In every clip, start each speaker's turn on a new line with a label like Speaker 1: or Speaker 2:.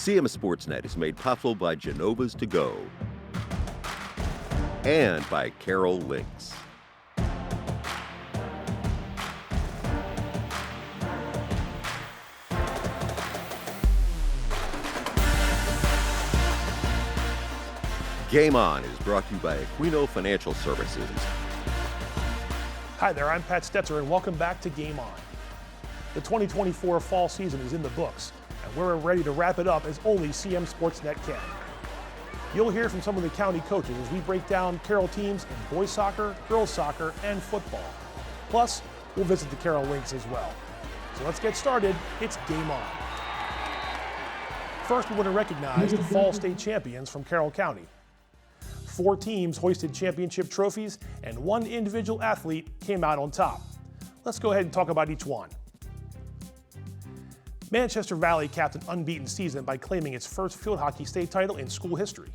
Speaker 1: CMSportsNet is made possible by Genova's To Go and by Carroll Lynx. Game On is brought to you by Aquino Financial Services.
Speaker 2: Hi there, I'm Pat Stetzer, and welcome back to Game On. The 2024 fall season is in the books, and we're ready to wrap it up as only CMSportsNet can. You'll hear from some of the county coaches as we break down Carroll teams in boys soccer, girls soccer, and football. Plus, we'll visit the Carroll Lynx as well. So let's get started. It's Game On. First, we want to recognize the fall state champions from Carroll County. 4 teams hoisted championship trophies, and 1 individual athlete came out on top. Let's go ahead and talk about each one. Manchester Valley capped an unbeaten season by claiming its first field hockey state title in school history.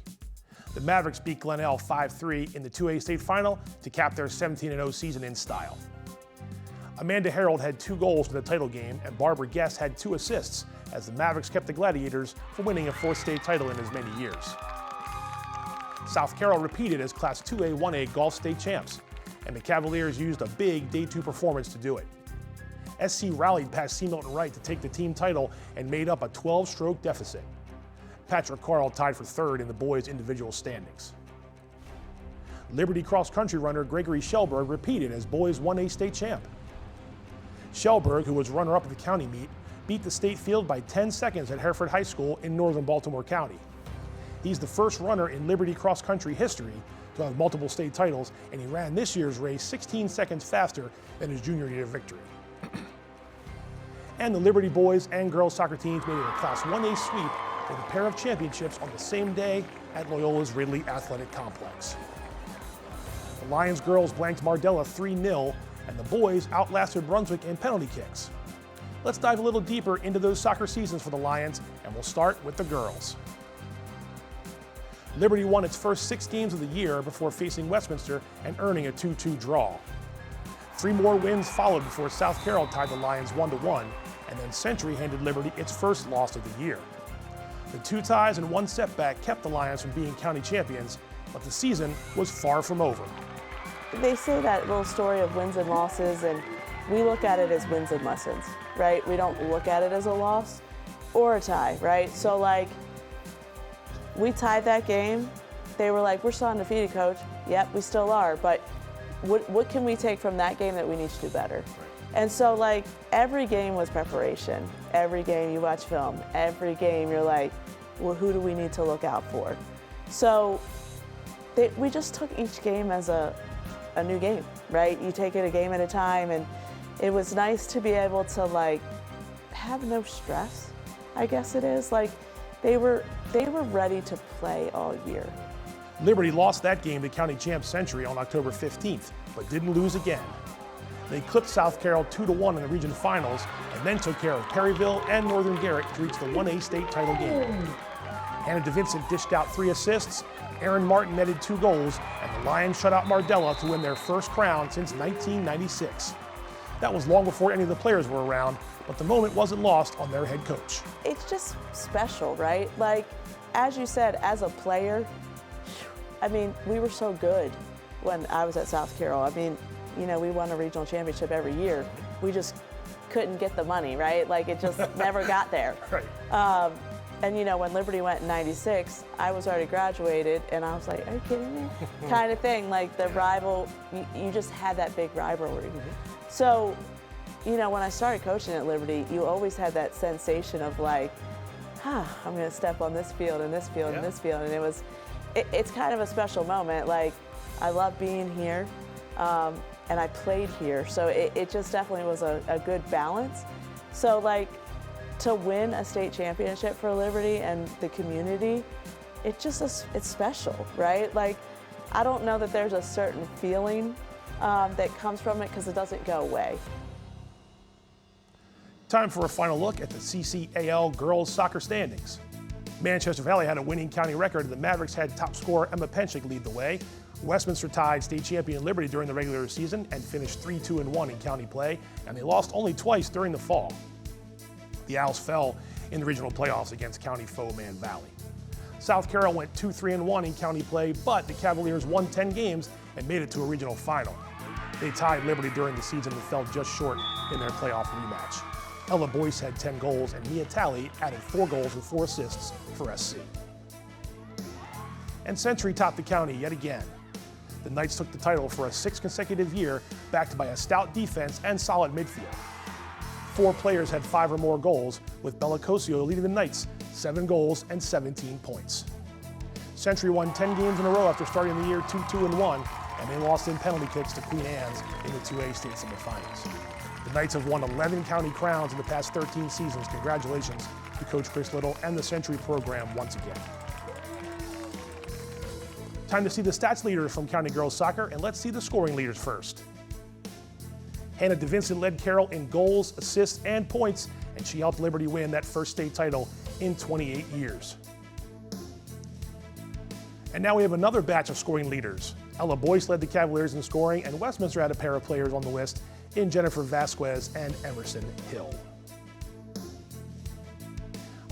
Speaker 2: The Mavericks beat Glenelg 5-3 in the 2A state final to cap their 17-0 season in style. Amanda Harold had 2 goals for the title game, and Barbara Guest had 2 assists as the Mavericks kept the Gladiators from winning a 4th state title in as many years. South Carroll repeated as Class 2A 1A golf state champs, and the Cavaliers used a big Day 2 performance to do it. SC rallied past C. Milton Wright to take the team title and made up a 12-stroke deficit. Patrick Carl tied for 3rd in the boys' individual standings. Liberty cross-country runner Gregory Shellberg repeated as boys 1A state champ. Shellberg, who was runner-up at the county meet, beat the state field by 10 seconds at Hereford High School in northern Baltimore County. He's the first runner in Liberty cross-country history to have multiple state titles, and he ran this year's race 16 seconds faster than his junior year victory. And the Liberty boys and girls soccer teams made it a Class 1A sweep with a pair of championships on the same day at Loyola's Ridley Athletic Complex. The Lions girls blanked Mardella 3-0, and the boys outlasted Brunswick in penalty kicks. Let's dive a little deeper into those soccer seasons for the Lions, and we'll start with the girls. Liberty won its first 6 games of the year before facing Westminster and earning a 2-2 draw. 3 more wins followed before South Carroll tied the Lions 1-1, and then Century handed Liberty its first loss of the year. The 2 ties and 1 setback kept the Lions from being county champions, but the season was far from over.
Speaker 3: They say that little story of wins and losses, and we look at it as wins and lessons, right? We don't look at it as a loss or a tie, right? So like, we tied that game. They were like, we're still undefeated, coach. Yep, we still are, but what can we take from that game that we need to do better? And so like, every game was preparation. Every game you watch film, every game you're like, well, who do we need to look out for? So we just took each game as a new game, right? You take it a game at a time, and it was nice to be able to like have no stress, I guess it is. Like, they were ready to play all year.
Speaker 2: Liberty lost that game to county champ Century on October 15th, but didn't lose again. They clipped South Carroll 2-1 in the region finals, and then took care of Perryville and Northern Garrett to reach the 1A state title game. Hannah DeVincent dished out 3 assists, Aaron Martin netted 2 goals, and the Lions shut out Mardella to win their first crown since 1996. That was long before any of the players were around, but the moment wasn't lost on their head coach.
Speaker 3: It's just special, right? Like, as you said, as a player, I mean, we were so good when I was at South Carroll. I mean, you know, we won a regional championship every year. We just couldn't get the money, right? Like, it just never got there.
Speaker 2: Right.
Speaker 3: And you know, when Liberty went in '96, I was already graduated, and I was like, are you kidding me? Kind of thing, like the rival, you just had that big rivalry. So, you know, when I started coaching at Liberty, you always had that sensation of like, I'm gonna step on this field and this field and this field, and it's kind of a special moment. Like, I love being here, and I played here, so it just definitely was a good balance. So like, to win a state championship for Liberty and the community, it's special, right? Like, I don't know that there's a certain feeling that comes from it because it doesn't go away.
Speaker 2: Time for a final look at the CCAL girls soccer standings. Manchester Valley had a winning county record, and the Mavericks had top scorer Emma Penchik lead the way. Westminster tied state champion Liberty during the regular season and finished 3-2-1 in county play, and they lost only twice during the fall. The Owls fell in the regional playoffs against county foe Man Valley. South Carroll went 2-3-1 in county play, but the Cavaliers won 10 games and made it to a regional final. They tied Liberty during the season and fell just short in their playoff rematch. Ella Boyce had 10 goals and Mia Talley added 4 goals and 4 assists for SC. And Century topped the county yet again. The Knights took the title for a 6th consecutive year, backed by a stout defense and solid midfield. 4 players had 5 or more goals, with Bellicosio leading the Knights 7 goals and 17 points. Century won 10 games in a row after starting the year 2-2-1, and they lost in penalty kicks to Queen Anne's in the 2A state semifinals. The Knights have won 11 county crowns in the past 13 seasons. Congratulations to Coach Chris Little and the Century program once again. Time to see the stats leaders from County Girls Soccer, and let's see the scoring leaders first. Hannah DeVincent led Carroll in goals, assists, and points, and she helped Liberty win that first state title in 28 years. And now we have another batch of scoring leaders. Ella Boyce led the Cavaliers in scoring, and Westminster had a pair of players on the list in Jennifer Vasquez and Emerson Hill.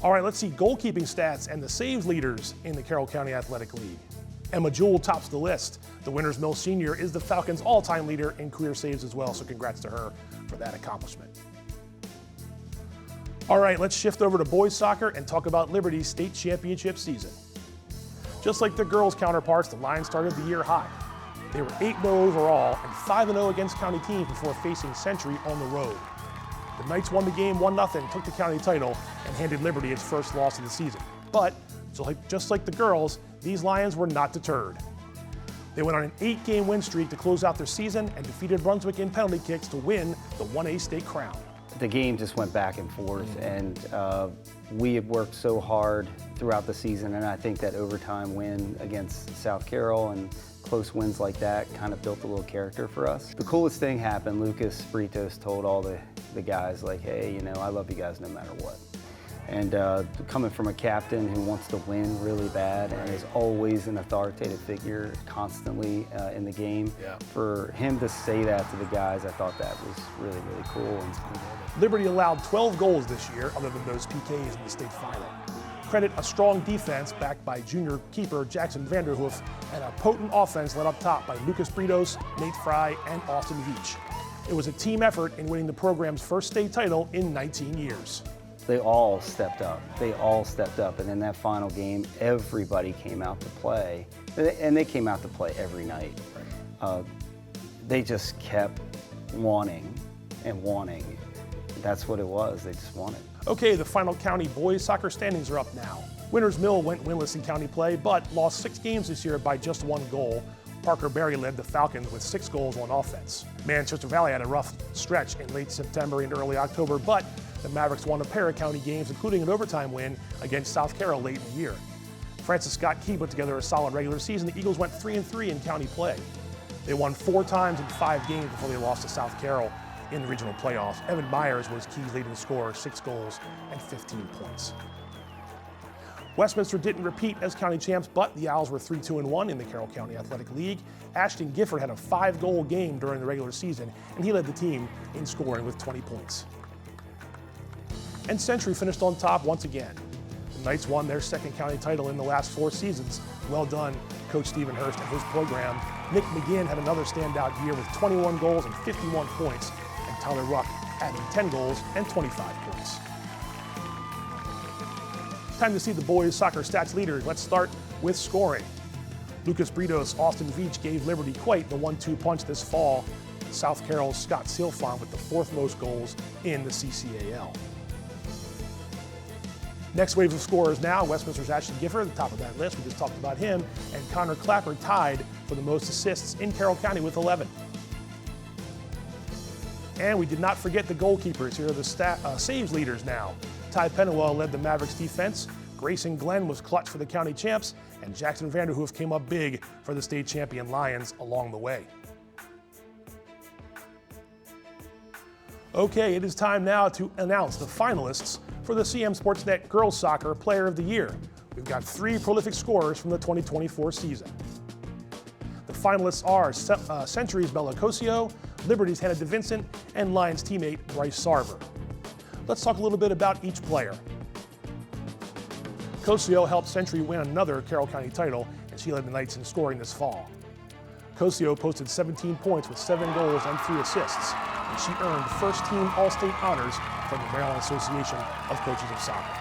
Speaker 2: All right, let's see goalkeeping stats and the saves leaders in the Carroll County Athletic League. Emma Jewell tops the list. The Winters Mill senior is the Falcons' all-time leader in career saves as well, so congrats to her for that accomplishment. All right, let's shift over to boys soccer and talk about Liberty's state championship season. Just like their girls' counterparts, the Lions started the year hot. They were 8-0 overall and 5-0 against county teams before facing Century on the road. The Knights won the game 1-0, took the county title, and handed Liberty its first loss of the season. But, just like the girls, these Lions were not deterred. They went on an 8-game win streak to close out their season and defeated Brunswick in penalty kicks to win the 1A state crown.
Speaker 4: The game just went back and forth, and we have worked so hard throughout the season, and I think that overtime win against South Carroll and close wins like that kind of built a little character for us. The coolest thing happened, Lucas Britos told all the guys, like, hey, you know, I love you guys no matter what. And coming from a captain who wants to win really bad and is always an authoritative figure constantly in the game, for him to say that to the guys, I thought that was really, really cool.
Speaker 2: Liberty allowed 12 goals this year, other than those PKs in the state final. Credit a strong defense backed by junior keeper Jackson Vanderhoof and a potent offense led up top by Lucas Britos, Nate Fry, and Austin Veach. It was a team effort in winning the program's first state title in 19 years.
Speaker 4: They all stepped up. They all stepped up. And in that final game, everybody came out to play. And they came out to play every night. They just kept wanting and wanting. That's what it was. They just wanted.
Speaker 2: Okay, the final county boys soccer standings are up now. Winters Mill went winless in county play, but lost 6 games this year by just 1 goal. Parker Berry led the Falcons with 6 goals on offense. Manchester Valley had a rough stretch in late September and early October, but the Mavericks won a pair of county games, including an overtime win against South Carroll late in the year. Francis Scott Key put together a solid regular season. The Eagles went 3-3 in county play. They won 4 times in 5 games before they lost to South Carroll in the regional playoffs. Evan Myers was Key's leading scorer, 6 goals and 15 points. Westminster didn't repeat as county champs, but the Owls were 3-2-1 in the Carroll County Athletic League. Ashton Gifford had a 5-goal game during the regular season, and he led the team in scoring with 20 points. And Century finished on top once again. The Knights won their 2nd county title in the last 4 seasons. Well done, Coach Stephen Hurst and his program. Nick McGinn had another standout year with 21 goals and 51 points, and Tyler Ruck adding 10 goals and 25 points. Time to see the boys soccer stats leaders. Let's start with scoring. Lucas Britos, Austin Veach gave Liberty quite the 1-2 punch this fall. South Carroll's Scott Silfon with the 4th most goals in the CCAL. Next wave of scorers now, Westminster's Ashton Gifford at the top of that list. We just talked about him. And Connor Clapper tied for the most assists in Carroll County with 11. And we did not forget the goalkeepers. Here are the saves leaders now. Ty Pennewell led the Mavericks defense. Grayson Glenn was clutch for the county champs. And Jackson Vanderhoof came up big for the state champion Lions along the way. Okay, it is time now to announce the finalists for the CMSportsNet Girls Soccer Player of the Year. We've got 3 prolific scorers from the 2024 season. The finalists are Century's Bellicosio, Liberty's Hannah DeVincent, and Lions teammate Bryce Sarver. Let's talk a little bit about each player. Cosio helped Century win another Carroll County title, and she led the Knights in scoring this fall. Cosio posted 17 points with 7 goals and 3 assists, and she earned first-team All-State honors from the Maryland Association of Coaches of Soccer.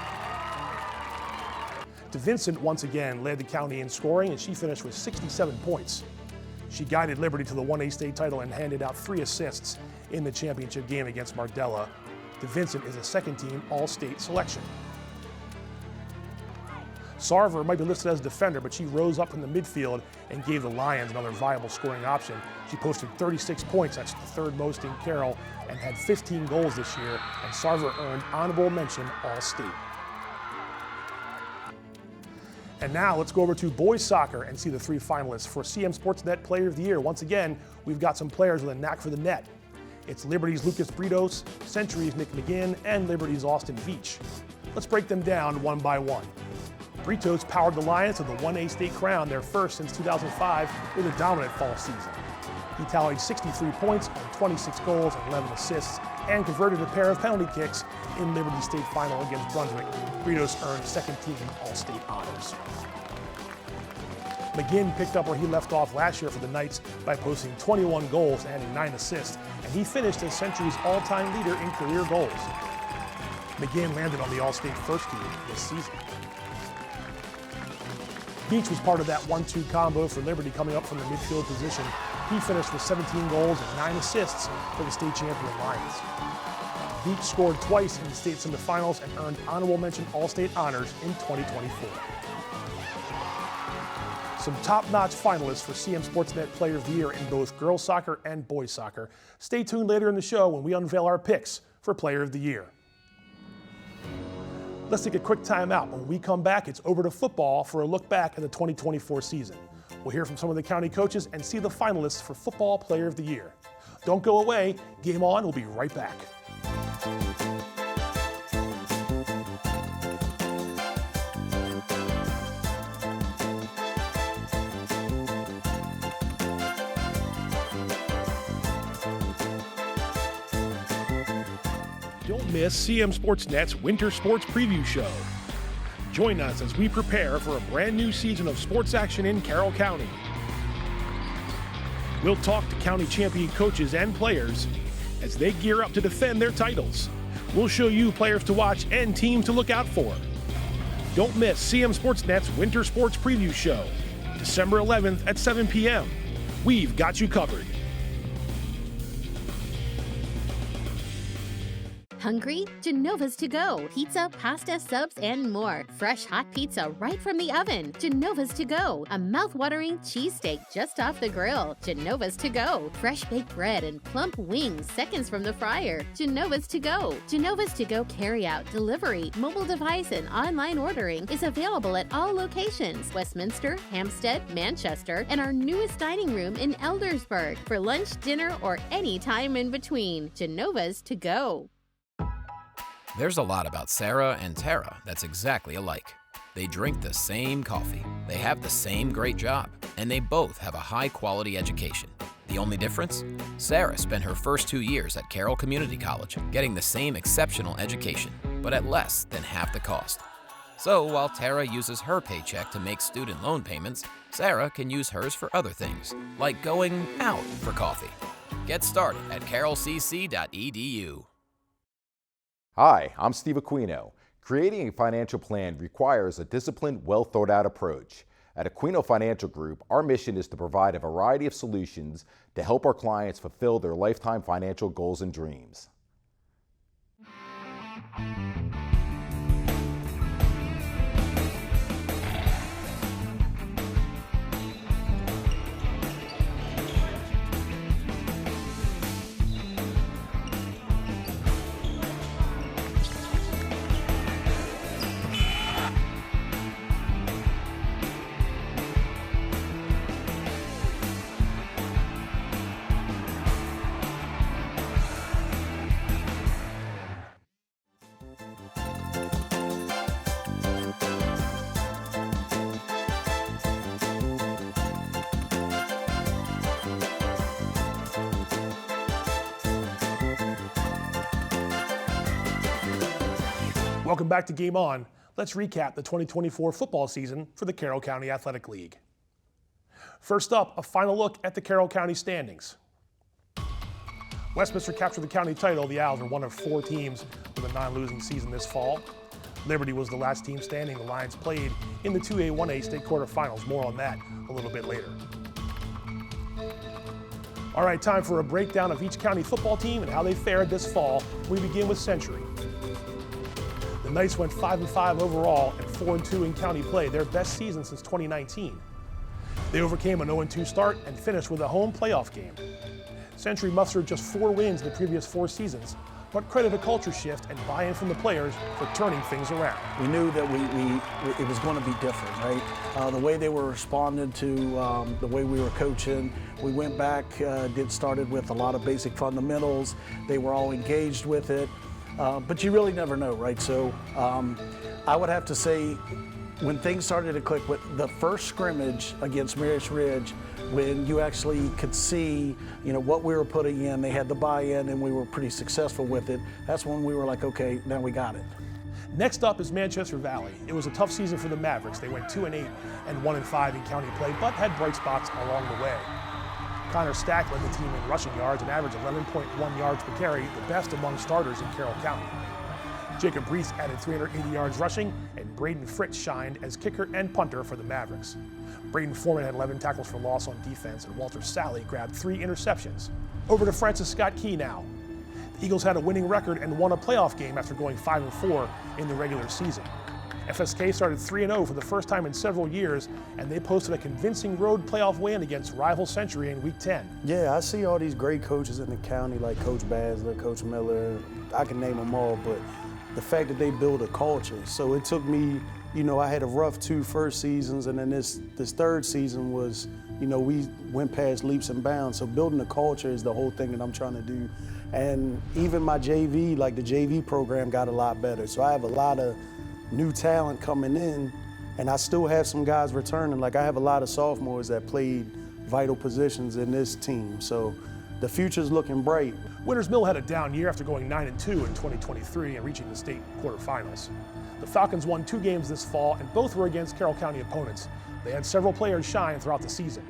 Speaker 2: DeVincent once again led the county in scoring, and she finished with 67 points. She guided Liberty to the 1A state title and handed out 3 assists in the championship game against Mardella. DeVincent is a second-team All-State selection. Sarver might be listed as a defender, but she rose up in the midfield and gave the Lions another viable scoring option. She posted 36 points, that's the third most in Carroll, and had 15 goals this year, and Sarver earned honorable mention All-State. And now let's go over to boys soccer and see the 3 finalists for CMSportsNet Player of the Year. Once again, we've got some players with a knack for the net. It's Liberty's Lucas Britos, Century's Nick McGinn, and Liberty's Austin Veach. Let's break them down one by one. Britos powered the Lions to the 1A state crown, their first since 2005, with a dominant fall season. He tallied 63 points on 26 goals and 11 assists, and converted a pair of penalty kicks in Liberty's state final against Brunswick. Britos earned second-team All-State honors. McGinn picked up where he left off last year for the Knights by posting 21 goals and adding 9 assists, and he finished as Century's all-time leader in career goals. McGinn landed on the All-State first team this season. Veach was part of that 1-2 combo for Liberty coming up from the midfield position. He finished with 17 goals and 9 assists for the state champion Lions. Veach scored twice in the state semifinals and earned honorable mention All-State honors in 2024. Some top-notch finalists for CMSportsNet Player of the Year in both girls soccer and boys soccer. Stay tuned later in the show when we unveil our picks for Player of the Year. Let's take a quick time out. When we come back, it's over to football for a look back at the 2024 season. We'll hear from some of the county coaches and see the finalists for Football Player of the Year. Don't go away. Game On will be right back. Don't miss CMSportsNet's Winter Sports Preview Show. Join us as we prepare for a brand new season of sports action in Carroll County. We'll talk to county champion coaches and players as they gear up to defend their titles. We'll show you players to watch and teams to look out for. Don't miss CMSportsNet's Winter Sports Preview Show, December 11th at 7 p.m. We've got you covered.
Speaker 5: Hungry? Genova's to go. Pizza, pasta, subs, and more. Fresh hot pizza right from the oven. Genova's to go. A mouth-watering cheesesteak just off the grill. Genova's to go. Fresh baked bread and plump wings seconds from the fryer. Genova's to go. Genova's to go carry-out, delivery, mobile device, and online ordering is available at all locations. Westminster, Hampstead, Manchester, and our newest dining room in Eldersburg for lunch, dinner, or any time in between. Genova's to go.
Speaker 6: There's a lot about Sarah and Tara that's exactly alike. They drink the same coffee, they have the same great job, and they both have a high-quality education. The only difference? Sarah spent her first 2 years at Carroll Community College, getting the same exceptional education, but at less than half the cost. So while Tara uses her paycheck to make student loan payments, Sarah can use hers for other things, like going out for coffee. Get started at carrollcc.edu.
Speaker 7: Hi, I'm Steve Aquino. Creating a financial plan requires a disciplined, well-thought-out approach. At Aquino Financial Group, our mission is to provide a variety of solutions to help our clients fulfill their lifetime financial goals and dreams.
Speaker 2: Welcome back to Game On. Let's recap the 2024 football season for the Carroll County Athletic League. First up, a final look at the Carroll County standings. Westminster captured the county title. The Owls are one of 4 teams with a non-losing season this fall. Liberty was the last team standing. The Lions played in the 2A, 1A state quarterfinals. More on that a little bit later. All right, time for a breakdown of each county football team and how they fared this fall. We begin with Century. The Knights went 5-5 overall and 4-2 in county play, their best season since 2019. They overcame an 0-2 start and finished with a home playoff game. Century mustered just 4 wins in the previous 4 seasons, but credit a culture shift and buy-in from the players for turning things around.
Speaker 8: We knew that it was going to be different, right? The way they were responding to the way we were coaching, we went back, started with a lot of basic fundamentals. They were all engaged with it, but you really never know, right? So I would have to say, when things started to click with the first scrimmage against Marist Ridge, when you actually could see, what we were putting in, they had the buy-in and we were pretty successful with it. That's when we were like, okay, now we got it.
Speaker 2: Next up is Manchester Valley. It was a tough season for the Mavericks. They went 2-8 and 1-5 in county play, but had bright spots along the way. Connor Stack led the team in rushing yards and averaged 11.1 yards per carry, the best among starters in Carroll County. Jacob Reese added 380 yards rushing, and Braden Fritz shined as kicker and punter for the Mavericks. Braden Foreman had 11 tackles for loss on defense, and Walter Sally grabbed 3 interceptions. Over to Francis Scott Key now. The Eagles had a winning record and won a playoff game after going 5-4 in the regular season. FSK started 3-0 for the first time in several years, and they posted a convincing road playoff win against rival Century in Week 10.
Speaker 9: Yeah, I see all these great coaches in the county like Coach Basler, Coach Miller. I can name them all, but the fact that they build a culture. So it took me, I had a rough 2 first seasons, and then this third season was, we went past leaps and bounds. So building a culture is the whole thing that I'm trying to do. And even my JV, like the JV program got a lot better. So I have a lot of new talent coming in, and I still have some guys returning. Like I have a lot of sophomores that played vital positions in this team. So the future's looking bright.
Speaker 2: Winters Mill had a down year after going 9-2 in 2023 and reaching the state quarterfinals. The Falcons won 2 games this fall, and both were against Carroll County opponents. They had several players shine throughout the season.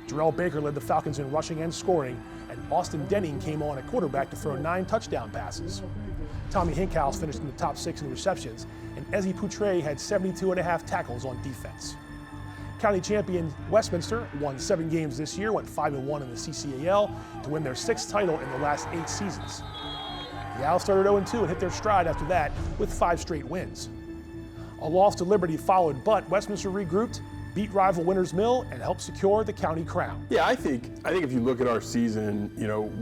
Speaker 2: Jarrell Baker led the Falcons in rushing and scoring, and Austin Denning came on at quarterback to throw 9 touchdown passes. Tommy Hinkhouse finished in the top 6 in receptions, and Ezzy Poutre had 72.5 tackles on defense. County champion Westminster won 7 games this year, went 5-1 in the CCAL to win their 6th title in the last 8 seasons. The Owls started 0-2 and hit their stride after that with 5 straight wins. A loss to Liberty followed, but Westminster regrouped, beat rival Winters Mill, and helped secure the county crown.
Speaker 10: Yeah, I think if you look at our season,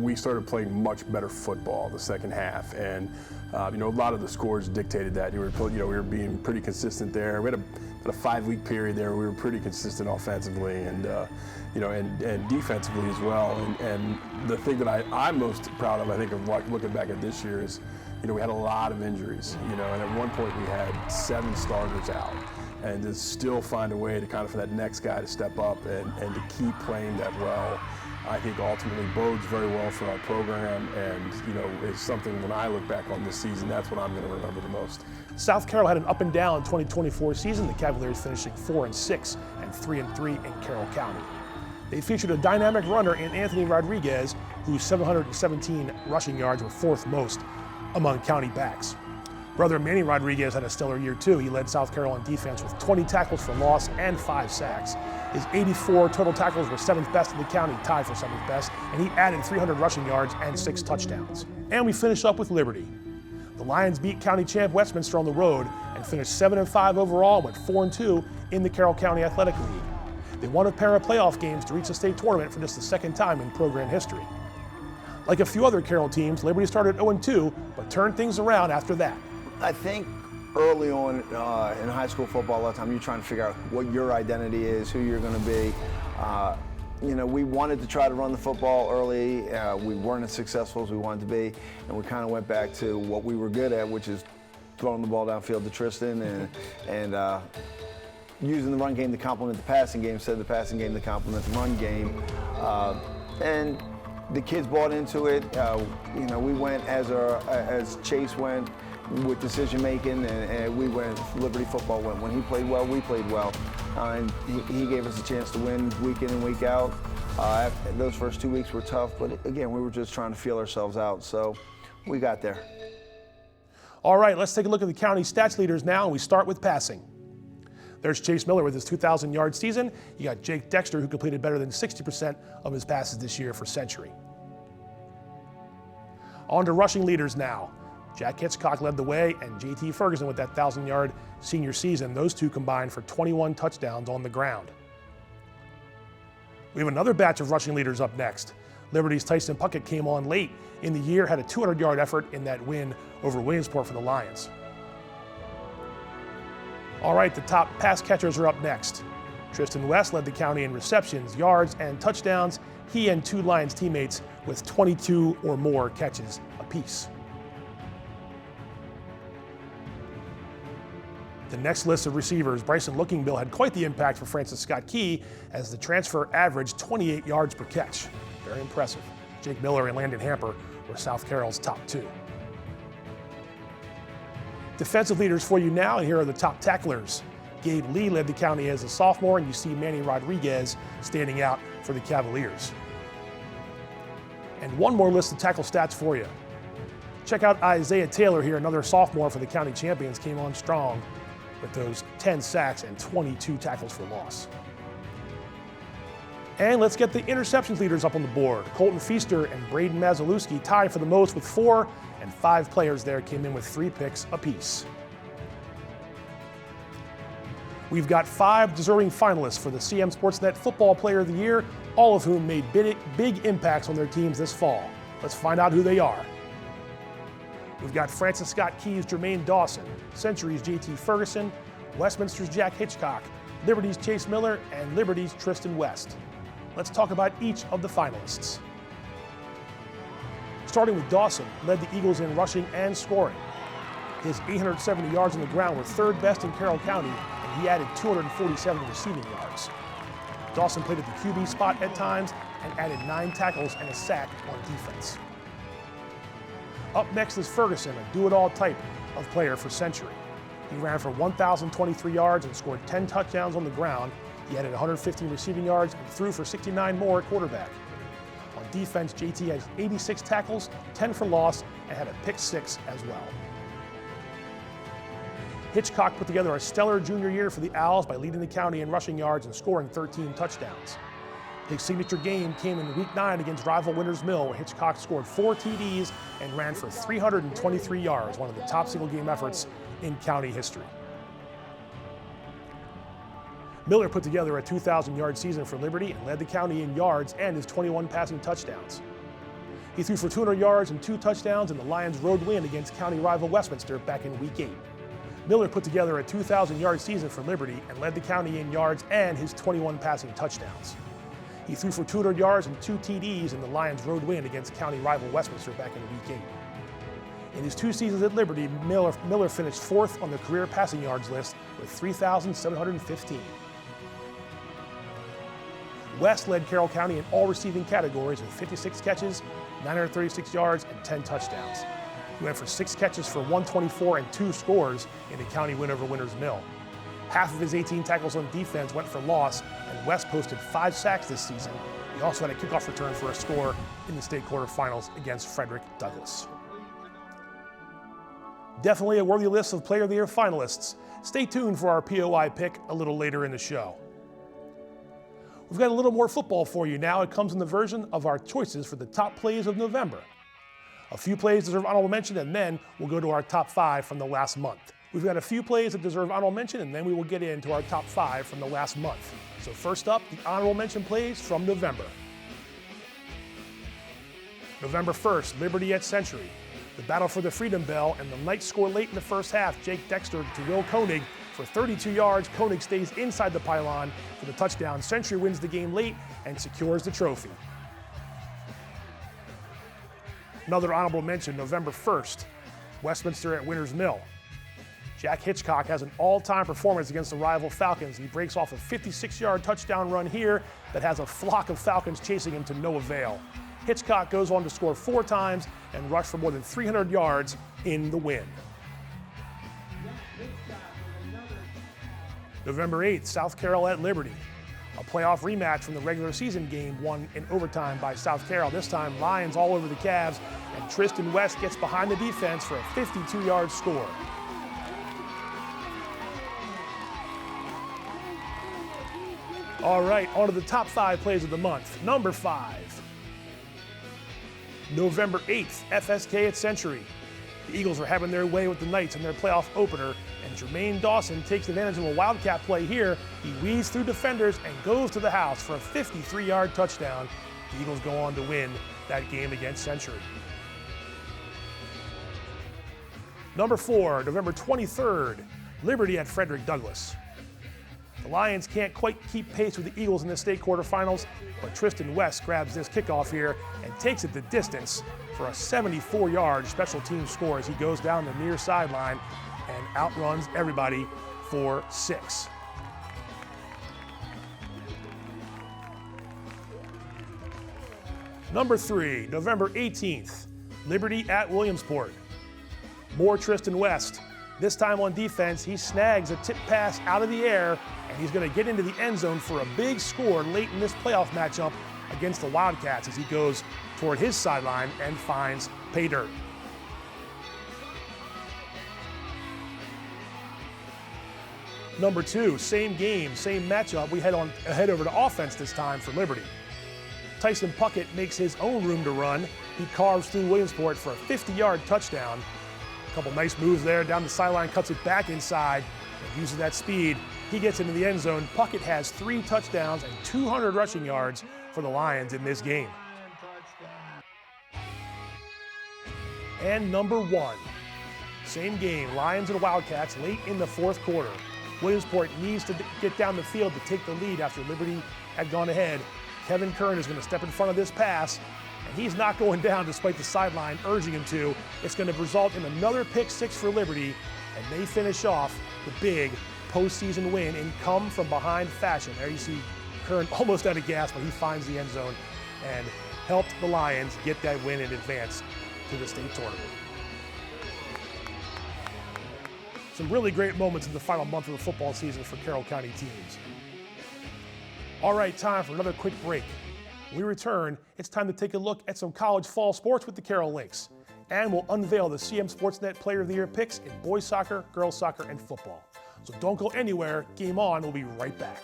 Speaker 10: we started playing much better football the second half, and a lot of the scores dictated that. We were being pretty consistent there. We had a 5-week period there. We were pretty consistent offensively and and defensively as well. And the thing that I'm most proud of, I think, of looking back at this year is, we had a lot of injuries. And at one point we had 7 starters out. And to still find a way to kind of for that next guy to step up and to keep playing that well, I think ultimately bodes very well for our program, and is something when I look back on this season, that's what I'm going to remember the most.
Speaker 2: South Carroll had an up and down 2024 season, the Cavaliers finishing 4-6 and 3-3 in Carroll County. They featured a dynamic runner in Anthony Rodriguez, whose 717 rushing yards were 4th most among county backs. Brother Manny Rodriguez had a stellar year too. He led South Carroll on defense with 20 tackles for loss and 5 sacks. His 84 total tackles were 7th best in the county, tied for 7th best, and he added 300 rushing yards and 6 touchdowns. And we finish up with Liberty. The Lions beat county champ Westminster on the road and finished 7-5 overall, went 4-2 in the Carroll County Athletic League. They won a pair of playoff games to reach the state tournament for just the 2nd time in program history. Like a few other Carroll teams, Liberty started 0-2, but turned things around after that.
Speaker 11: I think early on in high school football, a lot of time you're trying to figure out what your identity is, who you're going to be. We wanted to try to run the football early. We weren't as successful as we wanted to be, and we kind of went back to what we were good at, which is throwing the ball downfield to Tristan and using the run game to complement the passing game instead of the passing game to complement the run game. And the kids bought into it. We went as Chase went. with decision making, and we went. Liberty football went. When he played well, we played well, and he gave us a chance to win week in and week out. Those first 2 weeks were tough, but again, we were just trying to feel ourselves out, so we got there.
Speaker 2: All right, let's take a look at the county stats leaders now, and we start with passing. There's Chase Miller with his 2,000-yard season. You got Jake Dexter, who completed better than 60% of his passes this year for Century. On to rushing leaders now. Jack Hitchcock led the way, and JT Ferguson with that 1,000-yard senior season. Those two combined for 21 touchdowns on the ground. We have another batch of rushing leaders up next. Liberty's Tyson Puckett came on late in the year, had a 200-yard effort in that win over Williamsport for the Lions. All right, the top pass catchers are up next. Tristan West led the county in receptions, yards, and touchdowns. He and two Lions teammates with 22 or more catches apiece. The next list of receivers, Bryson Lookingbill had quite the impact for Francis Scott Key as the transfer averaged 28 yards per catch. Very impressive. Jake Miller and Landon Hamper were South Carroll's top two. Defensive leaders for you now, and here are the top tacklers. Gabe Lee led the county as a sophomore, and you see Manny Rodriguez standing out for the Cavaliers. And one more list of tackle stats for you. Check out Isaiah Taylor here, another sophomore for the county champions, came on strong with those 10 sacks and 22 tackles for loss. And let's get the interceptions leaders up on the board. Colton Feaster and Braden Mazalewski tied for the most with 4, and 5 players there came in with 3 picks apiece. We've got 5 deserving finalists for the CMSportsNet Football Player of the Year, all of whom made big impacts on their teams this fall. Let's find out who they are. We've got Francis Scott Key's Jermaine Dawson, Century's JT Ferguson, Westminster's Jack Hitchcock, Liberty's Chase Miller, and Liberty's Tristan West. Let's talk about each of the finalists. Starting with Dawson, led the Eagles in rushing and scoring. His 870 yards on the ground were 3rd best in Carroll County, and he added 247 receiving yards. Dawson played at the QB spot at times and added 9 tackles and a sack on defense. Up next is Ferguson, a do-it-all type of player for Century. He ran for 1,023 yards and scored 10 touchdowns on the ground. He added 115 receiving yards and threw for 69 more at quarterback. On defense, JT has 86 tackles, 10 for loss, and had a pick 6 as well. Hitchcock put together a stellar junior year for the Owls by leading the county in rushing yards and scoring 13 touchdowns. His signature game came in Week 9 against rival Winters Mill, where Hitchcock scored 4 TDs and ran for 323 yards, one of the top single-game efforts in county history. Miller put together a 2,000-yard season for Liberty and led the county in yards and his 21 passing touchdowns. He threw for 200 yards and 2 touchdowns in the Lions' road win against county rival Westminster back in Week 8. Miller put together a 2,000-yard season for Liberty and led the county in yards and his 21 passing touchdowns. He threw for 200 yards and 2 TDs in the Lions' road win against county rival Westminster back in Week 8. In his 2 seasons at Liberty, Miller finished 4th on the career passing yards list with 3,715. West led Carroll County in all receiving categories with 56 catches, 936 yards, and 10 touchdowns. He went for 6 catches for 124 and 2 scores in the county win over Winters Mill. Half of his 18 tackles on defense went for loss, and West posted 5 sacks this season. He also had a kickoff return for a score in the state quarterfinals against Frederick Douglass. Definitely a worthy list of Player of the Year finalists. Stay tuned for our POI pick a little later in the show. We've got a little more football for you now. It comes in the version of our choices for the top plays of November. A few plays deserve honorable mention, and then we'll go to our top 5 from the last month. We've got a few plays that deserve honorable mention, and then we will get into our top 5 from the last month. So first up, the honorable mention plays from November. November 1st, Liberty at Century. The battle for the Freedom Bell, and the Knights score late in the first half. Jake Dexter to Will Koenig for 32 yards. Koenig stays inside the pylon for the touchdown. Century wins the game late and secures the trophy. Another honorable mention, November 1st, Westminster at Winters Mill. Jack Hitchcock has an all-time performance against the rival Falcons. He breaks off a 56-yard touchdown run here that has a flock of Falcons chasing him to no avail. Hitchcock goes on to score 4 times and rush for more than 300 yards in the win. November 8th, South Carroll at Liberty. A playoff rematch from the regular season game won in overtime by South Carroll. This time, Lions all over the Cavs, and Tristan West gets behind the defense for a 52-yard score. All right, on to the top 5 plays of the month. Number 5. November 8th, FSK at Century. The Eagles are having their way with the Knights in their playoff opener, and Jermaine Dawson takes advantage of a Wildcat play here. He weaves through defenders and goes to the house for a 53-yard touchdown. The Eagles go on to win that game against Century. Number 4, November 23rd, Liberty at Frederick Douglass. The Lions can't quite keep pace with the Eagles in the state quarterfinals, but Tristan West grabs this kickoff here and takes it the distance for a 74-yard special team score as he goes down the near sideline and outruns everybody for 6. Number 3, November 18th, Liberty at Williamsport. More Tristan West. This time on defense, he snags a tip pass out of the air, and he's going to get into the end zone for a big score late in this playoff matchup against the Wildcats as he goes toward his sideline and finds pay dirt. Number 2, same game, same matchup. We head over to offense this time for Liberty. Tyson Puckett makes his own room to run. He carves through Williamsport for a 50-yard touchdown. A couple nice moves there down the sideline, cuts it back inside, and uses that speed. He gets into the end zone. Puckett has 3 touchdowns and 200 rushing yards for the Lions in this game. And number 1, same game, Lions and Wildcats late in the 4th quarter. Williamsport needs to get down the field to take the lead after Liberty had gone ahead. Kevin Kern is going to step in front of this pass, and he's not going down despite the sideline urging him to. It's going to result in another pick 6 for Liberty, and they finish off the big postseason win in come-from-behind fashion. There you see Kern almost out of gas, but he finds the end zone and helped the Lions get that win in advance to the state tournament. Some really great moments in the final month of the football season for Carroll County teams. All right, time for another quick break. When we return, it's time to take a look at some college fall sports with the Carroll Lynx. And we'll unveil the CMSportsNet Player of the Year picks in boys soccer, girls soccer, and football. So don't go anywhere. Game On. We'll be right back.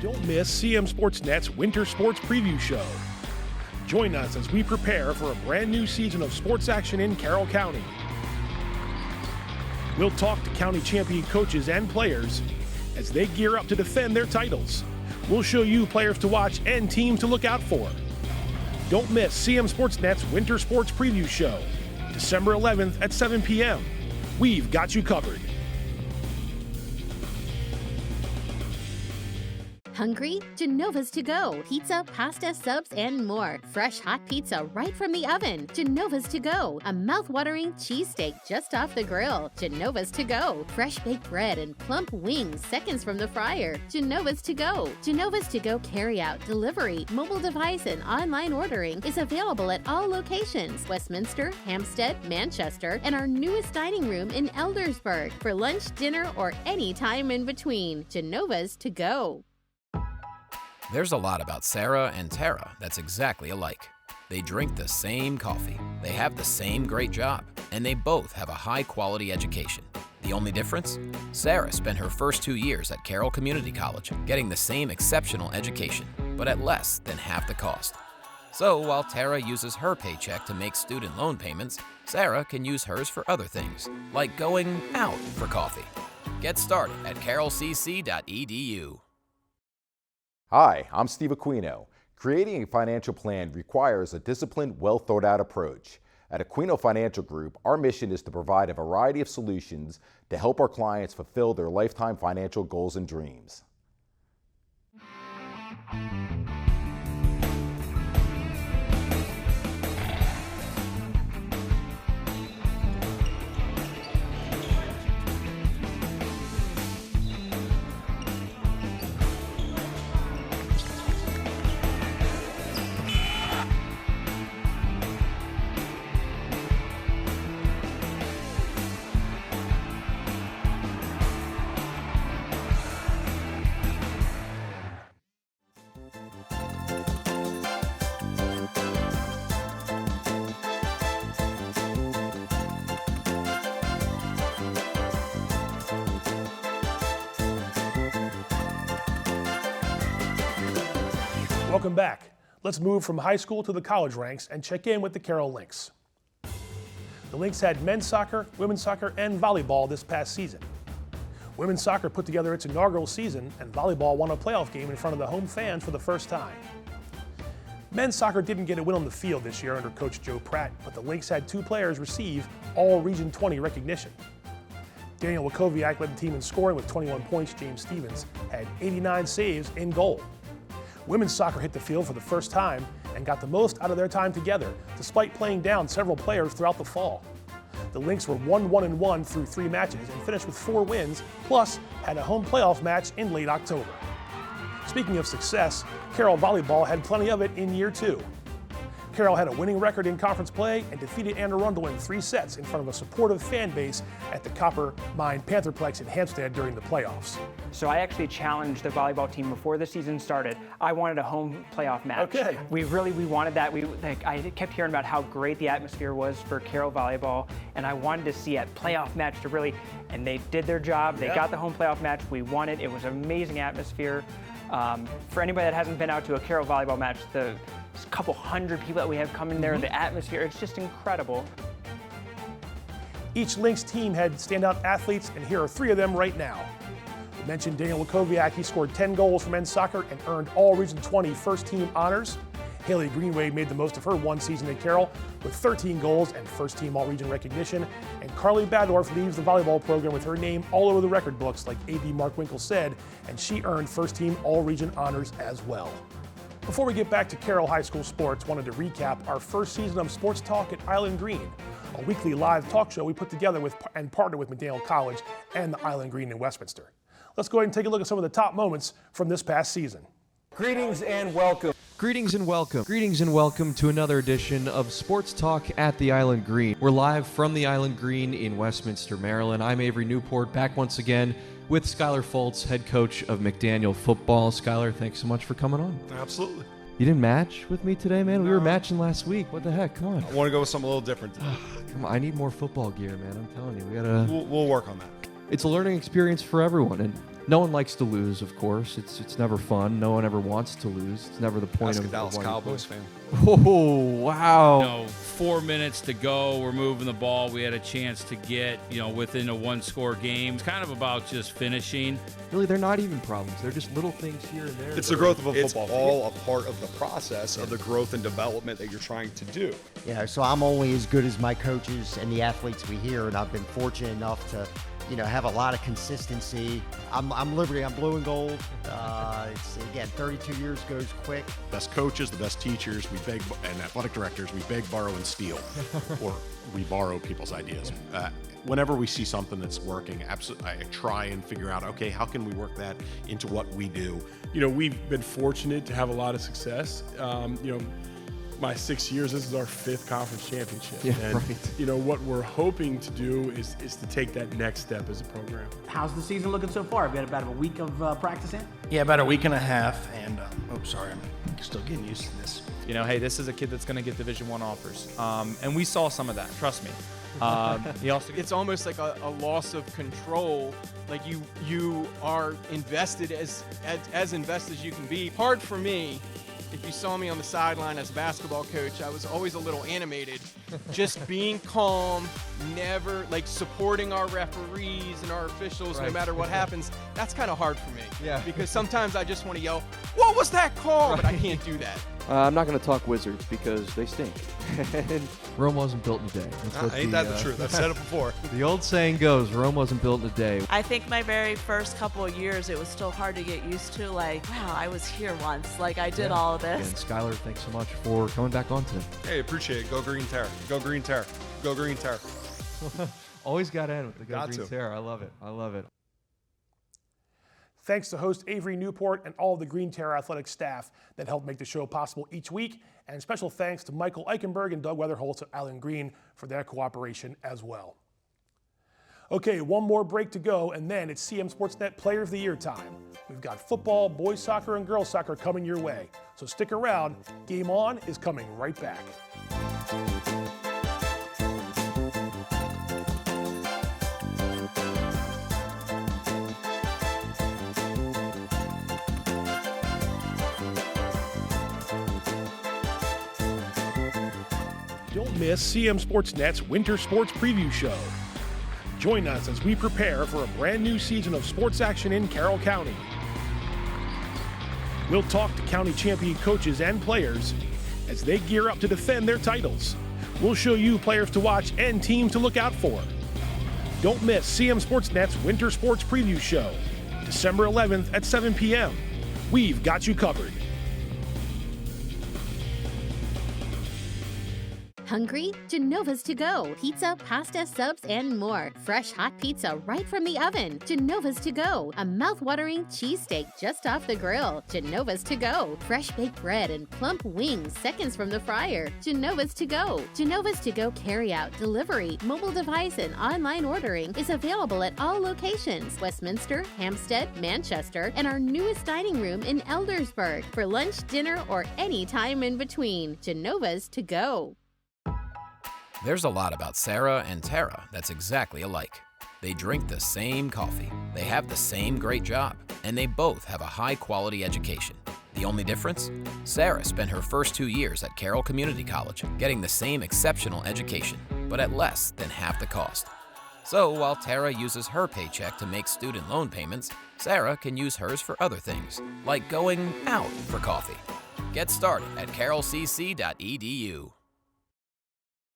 Speaker 2: Don't miss CMSportsNet's Winter Sports Preview Show. Join us as we prepare for a brand new season of sports action in Carroll County. We'll talk to county champion coaches and players as they gear up to defend their titles. We'll show you players to watch and teams to look out for. Don't miss CMSportsNet's Winter Sports Preview Show, December 11th at 7 p.m. We've got you covered.
Speaker 5: Hungry? Genova's to go. Pizza, pasta, subs, and more. Fresh hot pizza right from the oven. Genova's to go. A mouth-watering cheesesteak just off the grill. Genova's to go. Fresh baked bread and plump wings seconds from the fryer. Genova's to go. Genova's to go carry-out, delivery, mobile device, and online ordering is available at all locations. Westminster, Hampstead, Manchester, and our newest dining room in Eldersburg. For lunch, dinner, or any time in between. Genova's to go.
Speaker 6: There's a lot about Sarah and Tara that's exactly alike. They drink the same coffee, they have the same great job, and they both have a high-quality education. The only difference? Sarah spent her first 2 years at Carroll Community College, getting the same exceptional education, but at less than half the cost. So while Tara uses her paycheck to make student loan payments, Sarah can use hers for other things, like going out for coffee. Get started at carrollcc.edu.
Speaker 7: Hi, I'm Steve Aquino. Creating a financial plan requires a disciplined, well-thought-out approach. At Aquino Financial Group, our mission is to provide a variety of solutions to help our clients fulfill their lifetime financial goals and dreams.
Speaker 2: Welcome back. Let's move from high school to the college ranks and check in with the Carroll Lynx. The Lynx had men's soccer, women's soccer, and volleyball this past season. Women's soccer put together its inaugural season, and volleyball won a playoff game in front of the home fans for the first time. Men's soccer didn't get a win on the field this year under Coach Joe Pratt, but the Lynx had 2 players receive all Region 20 recognition. Daniel Wakowiak led the team in scoring with 21 points. James Stevens had 89 saves in goal. Women's soccer hit the field for the first time and got the most out of their time together, despite playing down several players throughout the fall. The Lynx were 1-1-1 through 3 matches and finished with 4 wins, plus had a home playoff match in late October. Speaking of success, Carroll volleyball had plenty of it in year 2. Carroll had a winning record in conference play and defeated Anne Arundel in 3 sets in front of a supportive fan base at the Copper Mine Pantherplex in Hampstead during the playoffs.
Speaker 12: So I actually challenged the volleyball team before the season started. I wanted a home playoff match.
Speaker 2: Okay.
Speaker 12: We wanted that. I kept hearing about how great the atmosphere was for Carroll volleyball, and I wanted to see a playoff match to really, and they did their job. They got the home playoff match. We won it. It was an amazing atmosphere. For anybody that hasn't been out to a Carroll volleyball match, the couple hundred people that we have coming there, the atmosphere, it's just incredible.
Speaker 2: Each Lynx team had standout athletes, and here are 3 of them right now. We mentioned Daniel Wakowiak. He scored 10 goals for men's soccer and earned all Region 20 first team honors. Haley Greenway made the most of her 1 season at Carroll with 13 goals and first team all-region recognition. And Carly Badorf leaves the volleyball program with her name all over the record books, like A.B. Mark Winkle said, and she earned first team all-region honors as well. Before we get back to Carroll High School sports, wanted to recap our first season of Sports Talk at Island Green, a weekly live talk show we put together with and partnered with McDaniel College and the Island Green in Westminster. Let's go ahead and take a look at some of the top moments from this past season.
Speaker 13: Greetings and welcome. Greetings and welcome. Greetings and welcome to another edition of Sports Talk at the Island Green. We're live from the Island Green in Westminster, Maryland. I'm Avery Newport, back once again with Skylar Foltz, head coach of McDaniel football. Skylar, thanks so much for coming on.
Speaker 14: Absolutely.
Speaker 13: You didn't match with me today, man? We were matching last week. What the heck? Come on.
Speaker 14: I want to go with something a little different today.
Speaker 13: Come on, I need more football gear, man. I'm telling you, we gotta.
Speaker 14: We'll work on that.
Speaker 13: It's a learning experience for everyone, and no one likes to lose, of course. It's never fun. No one ever wants to lose. It's never the point
Speaker 14: Ask
Speaker 13: of
Speaker 14: a Dallas Cowboys fan.
Speaker 13: Oh, wow.
Speaker 15: 4 minutes to go. We're moving the ball. We had a chance to get, within a 1-score game. It's kind of about just finishing.
Speaker 13: Really, they're not even problems. They're just little things here and there.
Speaker 14: It's the growth of a football. It's all a part of the process of the growth and development that you're trying to do.
Speaker 16: So I'm only as good as my coaches and the athletes we hear, and I've been fortunate enough to have a lot of consistency. I'm Liberty, I'm blue and gold. It's, again, 32 years goes quick.
Speaker 17: Best coaches, the best teachers, and athletic directors, we beg, borrow, and steal. Or we borrow people's ideas. Whenever we see something that's working, I try and figure out, okay, how can we work that into what we do?
Speaker 10: We've been fortunate to have a lot of success. My 6 years, this is our 5th conference championship.
Speaker 13: Yeah,
Speaker 10: and,
Speaker 13: right.
Speaker 10: What we're hoping to do is to take that next step as a program.
Speaker 18: How's the season looking so far? We've got about a week of practice in?
Speaker 19: Yeah, about a week and a half, and I'm still getting used to this.
Speaker 20: Hey, this is a kid that's going to get Division I offers, and we saw some of that, trust me.
Speaker 21: It's almost like a loss of control. Like you are invested as invested as you can be. Hard for me. If you saw me on the sideline as a basketball coach, I was always a little animated. Just being calm, never supporting our referees and our officials no matter what happens. That's kind of hard for me.
Speaker 13: Yeah.
Speaker 21: Because sometimes I just want to yell, "What was that call?" But I can't do that.
Speaker 13: I'm not going to talk Wizards because they stink. Rome wasn't built in a day.
Speaker 14: Ain't that the truth? I've said it before.
Speaker 13: The old saying goes, Rome wasn't built in a day.
Speaker 3: I think my very first couple of years, it was still hard to get used to, wow, I was here once. I did all of this.
Speaker 13: And Skylar, thanks so much for coming back on today.
Speaker 14: Hey, appreciate it. Go Green Terror. Go Green Terror. Go Green Terror.
Speaker 13: Always got to end with the
Speaker 14: Got
Speaker 13: Green
Speaker 14: to.
Speaker 13: Terror. I love it. I love it.
Speaker 2: Thanks to host Avery Newport and all of the Green Terror athletic staff that helped make the show possible each week. And special thanks to Michael Eichenberg and Doug Weatherholtz at Island Green for their cooperation as well. Okay, one more break to go, and then it's CMSportsNet Player of the Year time. We've got football, boys soccer, and girls soccer coming your way. So stick around. Game On is coming right back. Don't miss CMSportsNet's Winter Sports Preview Show. Join us as we prepare for a brand new season of sports action in Carroll County. We'll talk to county champion coaches and players as they gear up to defend their titles. We'll show you players to watch and teams to look out for. Don't miss CMSportsNet's Winter Sports Preview Show, December 11th at 7 p.m. We've got you covered.
Speaker 5: Hungry? Genova's to go. Pizza, pasta, subs, and more. Fresh hot pizza right from the oven. Genova's to go. A mouth-watering cheesesteak just off the grill. Genova's to go. Fresh baked bread and plump wings seconds from the fryer. Genova's to go. Genova's to go carry-out, delivery, mobile device, and online ordering is available at all locations. Westminster, Hampstead, Manchester, and our newest dining room in Eldersburg. For lunch, dinner, or any time in between. Genova's to go.
Speaker 6: There's a lot about Sarah and Tara that's exactly alike. They drink the same coffee, they have the same great job, and they both have a high-quality education. The only difference? Sarah spent her first 2 years at Carroll Community College, getting the same exceptional education, but at less than half the cost. So while Tara uses her paycheck to make student loan payments, Sarah can use hers for other things, like going out for coffee. Get started at carrollcc.edu.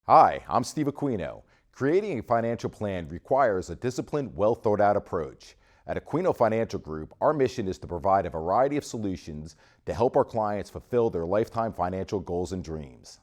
Speaker 7: Hi, I'm Steve Aquino. Creating a financial plan requires a disciplined, well-thought-out approach. At Aquino Financial Group, our mission is to provide a variety of solutions to help our clients fulfill their lifetime financial goals and dreams.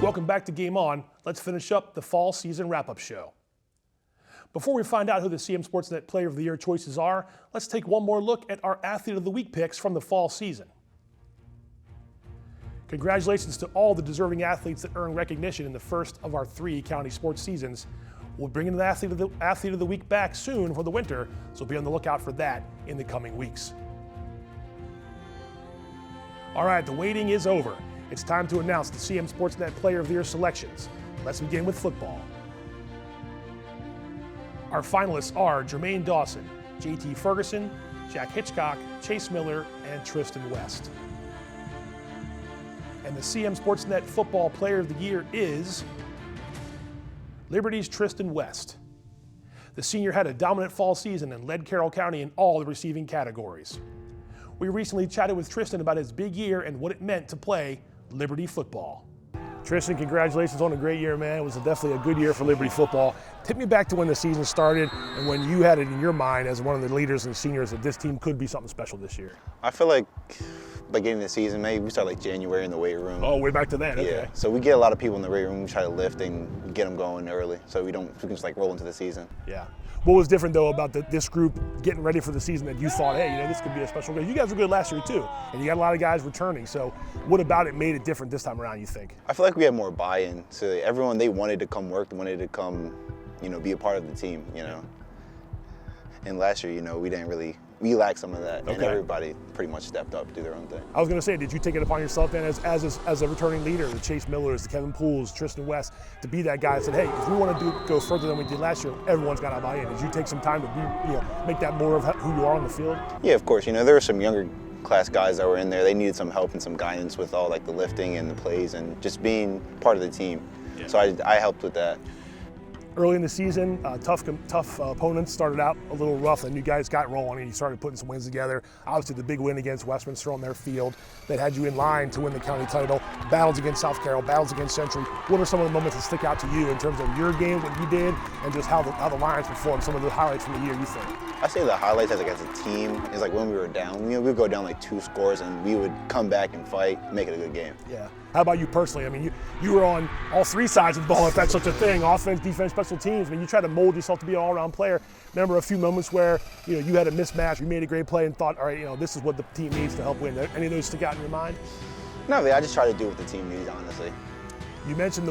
Speaker 2: Welcome back to Game On. Let's finish up the fall season wrap-up show. Before we find out who the CMSportsNet Player of the Year choices are, let's take one more look at our Athlete of the Week picks from the fall season. Congratulations to all the deserving athletes that earned recognition in the first of our 3 county sports seasons. We'll bring in the Athlete of the Week back soon for the winter, so be on the lookout for that in the coming weeks. All right, the waiting is over. It's time to announce the CMSportsNet Player of the Year selections. Let's begin with football. Our finalists are Jermaine Dawson, JT Ferguson, Jack Hitchcock, Chase Miller, and Tristan West. And the CMSportsNet Football Player of the Year is Liberty's Tristan West. The senior had a dominant fall season and led Carroll County in all the receiving categories. We recently chatted with Tristan about his big year and what it meant to play Liberty football. Tristan, congratulations on a great year, man. It was definitely a good year for Liberty football. Take me back to when the season started and when you had it in your mind as one of the leaders and seniors that this team could be something special this year.
Speaker 1: I feel like beginning of the season, maybe we start like January in the weight room.
Speaker 2: Oh, way back to then, okay.
Speaker 1: Yeah, so we get a lot of people in the weight room. We try to lift and get them going early so we can just like roll into the season.
Speaker 2: Yeah. What was different, though, about this group getting ready for the season that you thought, hey, this could be a special game? You guys were good last year, too, and you got a lot of guys returning. So what about it made it different this time around, you think?
Speaker 1: I feel like we had more buy-in. So everyone, they wanted to come work, they wanted to come, be a part of the team, And last year, we didn't really, we lacked some of that. Okay. And everybody pretty much stepped up to do their own thing.
Speaker 2: I was going to say, did you take it upon yourself then as a returning leader, the Chase Millers, the Kevin Pools, Tristan West, to be that guy that said, hey, if we want to go further than we did last year, everyone's got to buy in. Did you take some time to be, make that more of who you are on the field?
Speaker 1: Yeah, of course. There were some younger class guys that were in there. They needed some help and some guidance with all like the lifting and the plays and just being part of the team. Yeah. So I helped with that.
Speaker 2: Early in the season, tough opponents started out a little rough, and you guys got rolling and you started putting some wins together. Obviously, the big win against Westminster on their field that had you in line to win the county title. Battles against South Carroll, battles against Century. What are some of the moments that stick out to you in terms of your game, what you did, and just how the Lions performed? Some of the highlights from the year, you think?
Speaker 1: I say the highlights as a team is like when we were down. We would go down like 2 scores, and we would come back and fight, make it a good game.
Speaker 2: Yeah. How about you personally? I mean, you were on all 3 sides of the ball, if that's such a thing, offense, defense, special teams. I mean, you try to mold yourself to be an all-around player. Remember a few moments where, you had a mismatch, you made a great play and thought, all right, this is what the team needs to help win. Any of those stick out in your mind?
Speaker 1: No, I just try to do what the team needs, honestly.
Speaker 2: You mentioned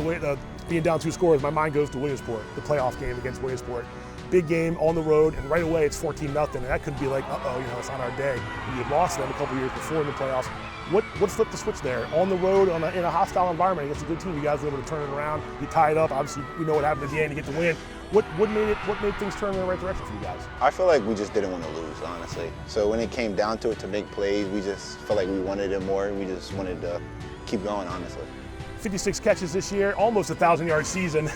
Speaker 2: being down 2 scores. My mind goes to Williamsport, the playoff game against Williamsport. Big game on the road, and right away it's 14-0, and that could be like, it's not our day. You had lost them a couple years before in the playoffs. What flipped the switch there? On the road, in a hostile environment against a good team, you guys were able to turn it around. You tie it up. Obviously, we know what happened at the end. You get the win. What made things turn in the right direction for you guys?
Speaker 1: I feel like we just didn't want to lose, honestly. So when it came down to it to make plays, we just felt like we wanted it more. We just wanted to keep going, honestly.
Speaker 2: 56 catches this year, almost a 1,000-yard season.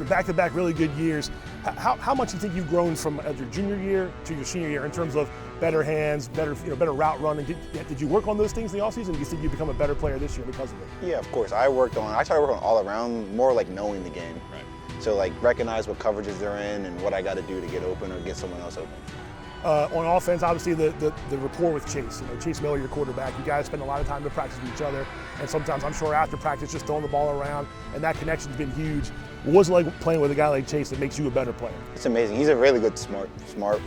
Speaker 2: Back-to-back really good years. How much do you think you've grown from your junior year to your senior year in terms of better hands, better route running? Did you work on those things in the offseason? Do you think you become a better player this year because of it?
Speaker 1: Yeah, of course. I started working on all around, more like knowing the game. Right. So like recognize what coverages they're in and what I got to do to get open or get someone else open.
Speaker 2: On offense, obviously the rapport with Chase. Chase Miller, your quarterback. You guys spend a lot of time to practice with each other, and sometimes I'm sure after practice, just throwing the ball around, and that connection's been huge. What was it like playing with a guy like Chase that makes you a better player?
Speaker 1: It's amazing. He's a really good, smart,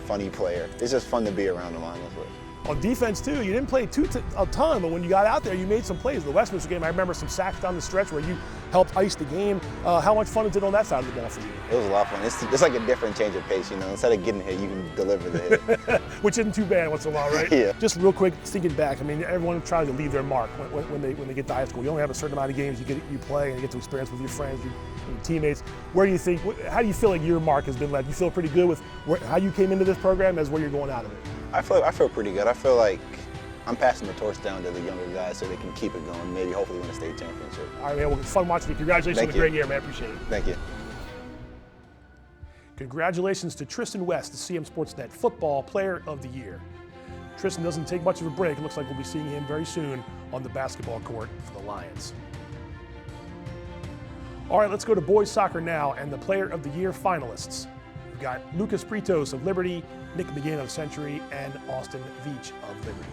Speaker 1: funny player. It's just fun to be around him, honestly.
Speaker 2: On defense, too, you didn't play a ton, but when you got out there, you made some plays. The Westminster game, I remember some sacks down the stretch where you helped ice the game. How much fun is it on that side of the ball for you?
Speaker 1: It was a lot of fun. It's like a different change of pace, Instead of getting hit, you can deliver the hit.
Speaker 2: Which isn't too bad once in a while, right?
Speaker 1: Yeah.
Speaker 2: Just real quick, thinking back, everyone tries to leave their mark when they get to high school. You only have a certain amount of games you play and you get to experience with your friends, your teammates. How do you feel like your mark has been left? You feel pretty good with how you came into this program as where you're going out of it?
Speaker 1: I feel pretty good. I feel like I'm passing the torch down to the younger guys so they can keep it going, maybe hopefully win a state championship.
Speaker 2: All right, man, well, it's fun watching you. Congratulations on a great year, man. I appreciate it.
Speaker 1: Thank you.
Speaker 2: Congratulations to Tristan West, the CMSportsNet Football Player of the Year. Tristan doesn't take much of a break. It looks like we'll be seeing him very soon on the basketball court for the Lions. All right, let's go to boys soccer now and the Player of the Year finalists. We've got Lucas Pritos of Liberty, Nick McGinn of Century, and Austin Veach of Liberty.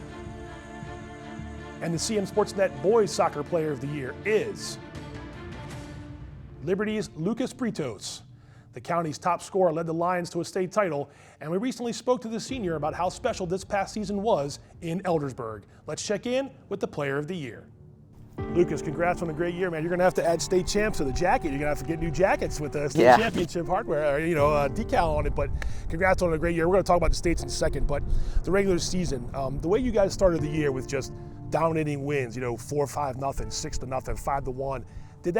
Speaker 2: And the CMSportsNet Boys Soccer Player of the Year is Liberty's Lucas Pritos. The county's top scorer led the Lions to a state title, and we recently spoke to the senior about how special this past season was in Eldersburg. Let's check in with the Player of the Year. Lucas, congrats on a great year, man. You're going to have to add state champs to the jacket. You're going to have to get new jackets with the state championship hardware, or, decal on it. But congrats on a great year. We're going to talk about the states in a second. But the regular season, the way you guys started the year with just dominating wins, 4-5-0, 6-0, 5-1.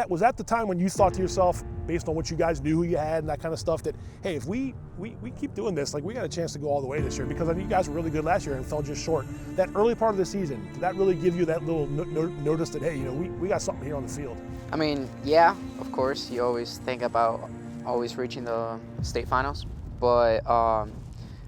Speaker 2: Was that the time when you thought to yourself, based on what you guys knew who you had and that kind of stuff, that, hey, if we keep doing this, we got a chance to go all the way this year? Because I mean, you guys were really good last year and fell just short. That early part of the season, did that really give you that little notice that, hey, we got something here on the field?
Speaker 4: I mean, yeah, of course. You always think about always reaching the state finals. But